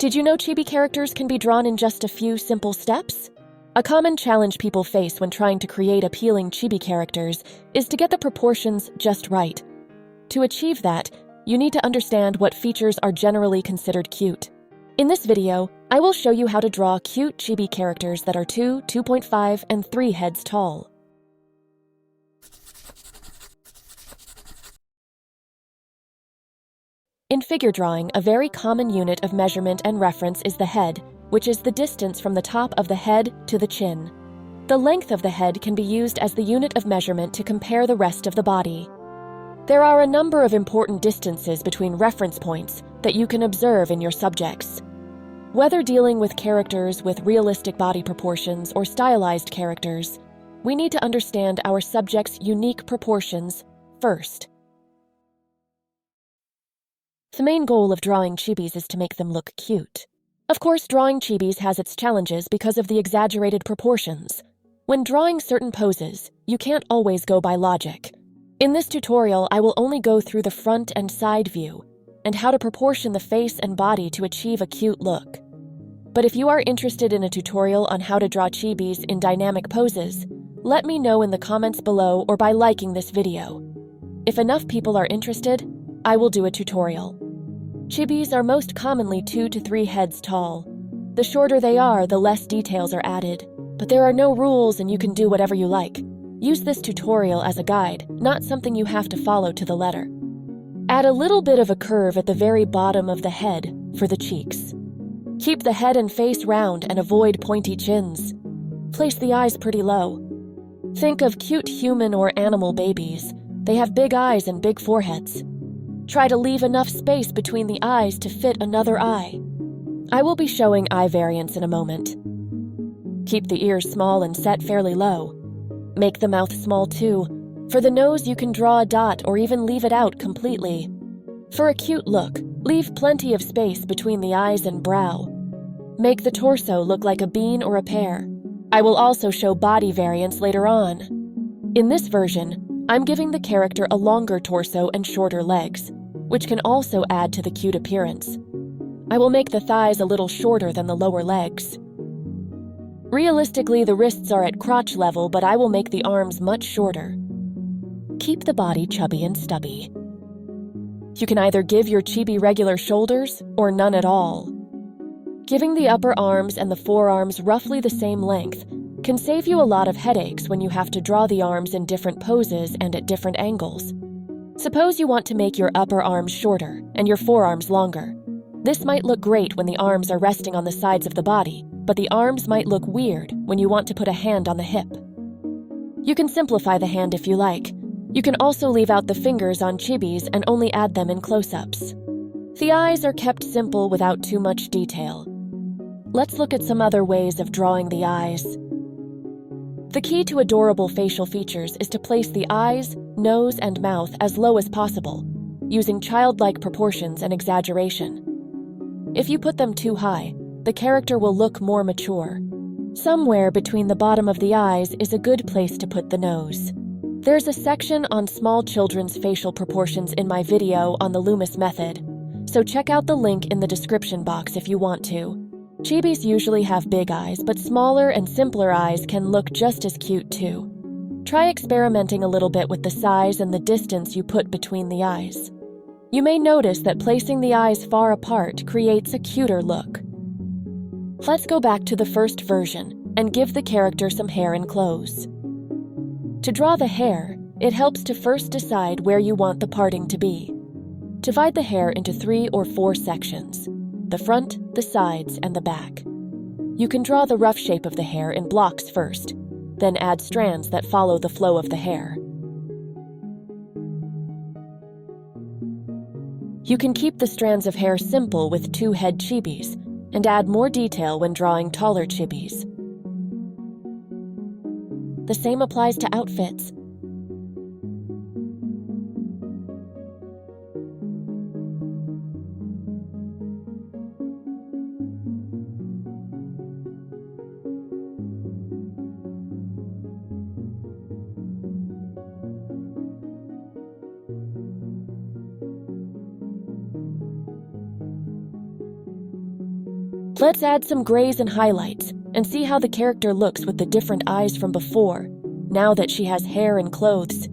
Did you know chibi characters can be drawn in just a few simple steps? A common challenge people face when trying to create appealing chibi characters is to get the proportions just right. To achieve that, you need to understand what features are generally considered cute. In this video, I will show you how to draw cute chibi characters that are 2, 2.5, and 3 heads tall. In figure drawing, a very common unit of measurement and reference is the head, which is the distance from the top of the head to the chin. The length of the head can be used as the unit of measurement to compare the rest of the body. There are a number of important distances between reference points that you can observe in your subjects. Whether dealing with characters with realistic body proportions or stylized characters, we need to understand our subject's unique proportions first. The main goal of drawing chibis is to make them look cute. Of course, drawing chibis has its challenges because of the exaggerated proportions. When drawing certain poses, you can't always go by logic. In this tutorial, I will only go through the front and side view and how to proportion the face and body to achieve a cute look. But if you are interested in a tutorial on how to draw chibis in dynamic poses, let me know in the comments below or by liking this video. If enough people are interested, I will do a tutorial. Chibis are most commonly 2 to 3 heads tall. The shorter they are, the less details are added. But there are no rules and you can do whatever you like. Use this tutorial as a guide, not something you have to follow to the letter. Add a little bit of a curve at the very bottom of the head for the cheeks. Keep the head and face round and avoid pointy chins. Place the eyes pretty low. Think of cute human or animal babies. They have big eyes and big foreheads. Try to leave enough space between the eyes to fit another eye. I will be showing eye variants in a moment. Keep the ears small and set fairly low. Make the mouth small too. For the nose, you can draw a dot or even leave it out completely. For a cute look, leave plenty of space between the eyes and brow. Make the torso look like a bean or a pear. I will also show body variants later on. In this version, I'm giving the character a longer torso and shorter legs, which can also add to the cute appearance. I will make the thighs a little shorter than the lower legs. Realistically, the wrists are at crotch level, but I will make the arms much shorter. Keep the body chubby and stubby. You can either give your chibi regular shoulders or none at all. Giving the upper arms and the forearms roughly the same length can save you a lot of headaches when you have to draw the arms in different poses and at different angles. Suppose you want to make your upper arms shorter and your forearms longer. This might look great when the arms are resting on the sides of the body, but the arms might look weird when you want to put a hand on the hip. You can simplify the hand if you like. You can also leave out the fingers on chibis and only add them in close-ups. The eyes are kept simple without too much detail. Let's look at some other ways of drawing the eyes. The key to adorable facial features is to place the eyes, nose, and mouth as low as possible, using childlike proportions and exaggeration. If you put them too high, the character will look more mature. Somewhere between the bottom of the eyes is a good place to put the nose. There's a section on small children's facial proportions in my video on the Loomis method, so check out the link in the description box if you want to. Chibis usually have big eyes, but smaller and simpler eyes can look just as cute too. Try experimenting a little bit with the size and the distance you put between the eyes. You may notice that placing the eyes far apart creates a cuter look. Let's go back to the first version and give the character some hair and clothes. To draw the hair, it helps to first decide where you want the parting to be. Divide the hair into 3 or 4 sections: the front, the sides, and the back. You can draw the rough shape of the hair in blocks first, then add strands that follow the flow of the hair. You can keep the strands of hair simple with 2 head chibis and add more detail when drawing taller chibis. The same applies to outfits. Let's add some grays and highlights and see how the character looks with the different eyes from before, now that she has hair and clothes.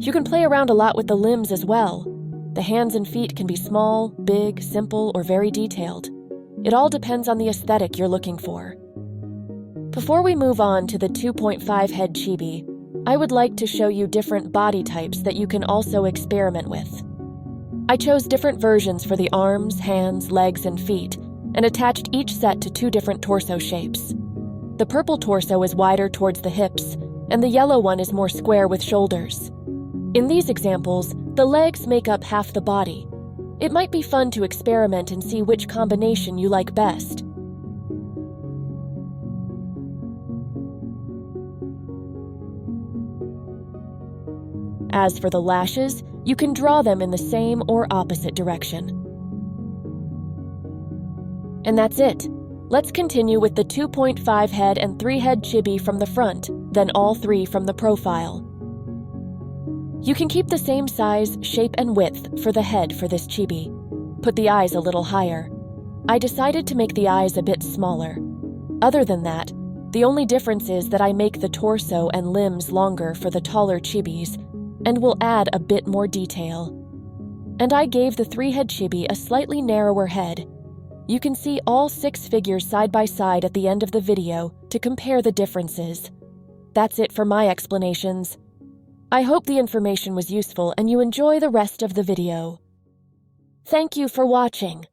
You can play around a lot with the limbs as well. The hands and feet can be small, big, simple, or very detailed. It all depends on the aesthetic you're looking for. Before we move on to the 2.5 head chibi, I would like to show you different body types that you can also experiment with. I chose different versions for the arms, hands, legs, and feet, and attached each set to 2 different torso shapes. The purple torso is wider towards the hips, and the yellow one is more square with shoulders. In these examples, the legs make up half the body. It might be fun to experiment and see which combination you like best. As for the lashes, you can draw them in the same or opposite direction. And that's it. Let's continue with the 2.5 head and 3 head chibi from the front, then all 3 from the profile. You can keep the same size, shape, and width for the head for this chibi. Put the eyes a little higher. I decided to make the eyes a bit smaller. Other than that, the only difference is that I make the torso and limbs longer for the taller chibis, and will add a bit more detail. And I gave the 3-head chibi a slightly narrower head. You can see all 6 figures side by side at the end of the video to compare the differences. That's it for my explanations. I hope the information was useful and you enjoy the rest of the video. Thank you for watching.